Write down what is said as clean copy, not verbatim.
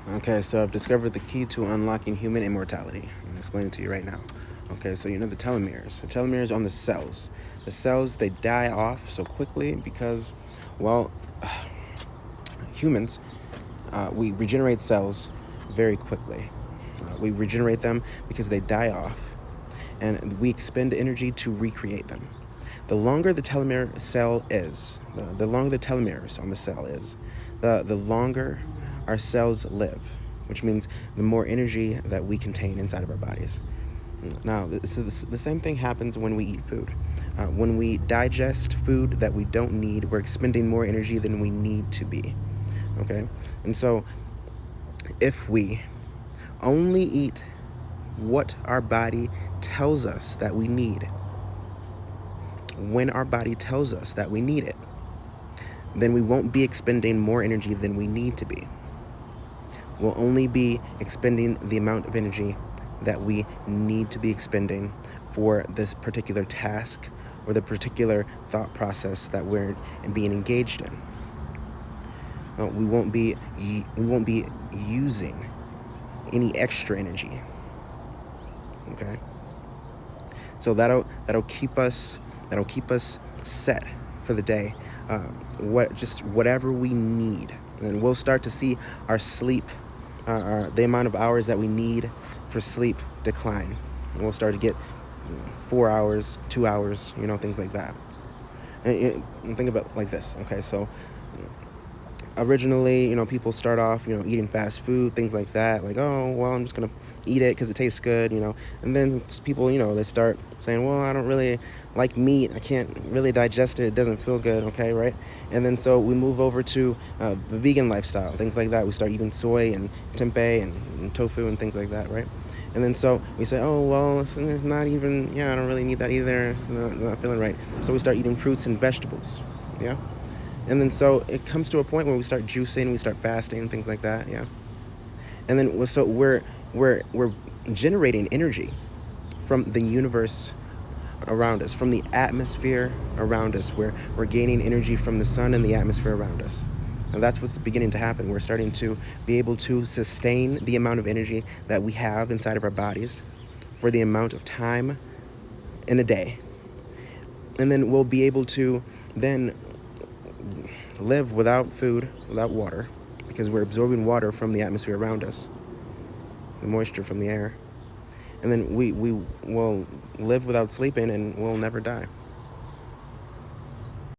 Okay, so I've discovered the key to unlocking human immortality. I'm going to explain it to you right now. Okay, so you know the telomeres. The telomeres on the cells. The cells, they die off so quickly because, well, humans, we regenerate cells very quickly. We regenerate them because they die off, and we expend energy to recreate them. The longer the telomere cell is, the longer the telomeres on the cell is, the longer our cells live, which means the more energy that we contain inside of our bodies. Now, the same thing happens when we eat food. When we digest food that we don't need, we're expending more energy than we need to be. Okay? And so, if we only eat what our body tells us that we need, when our body tells us that we need it, then we won't be expending more energy than we need to be. We'll only be expending the amount of energy that we need to be expending for this particular task or the particular thought process that we're being engaged in. We won't be using any extra energy. Okay, so that'll keep us set for the day. Whatever we need, and we'll start to see our sleep, the amount of hours that we need for sleep decline. And we'll start to get 4 hours, 2 hours, things like that. And think about it like this. Okay, so originally, people start off, eating fast food, things like that. Like, oh, well, I'm just going to eat it because it tastes good, And then people, they start saying, well, I don't really like meat. I can't really digest it. It doesn't feel good, okay, right? And then so we move over to the vegan lifestyle, things like that. We start eating soy and tempeh and tofu and things like that, right? And then so we say, oh, well, it's not even, I don't really need that either. It's not feeling right. So we start eating fruits and vegetables, yeah? And then so it comes to a point where we start juicing, we start fasting, things like that, yeah. And then so we're generating energy from the universe around us, from the atmosphere around us, where we're gaining energy from the sun and the atmosphere around us. And that's what's beginning to happen. We're starting to be able to sustain the amount of energy that we have inside of our bodies for the amount of time in a day. And then we'll be able to then live without food, without water, because we're absorbing water from the atmosphere around us, the moisture from the air. And then we will live without sleeping, and we'll never die.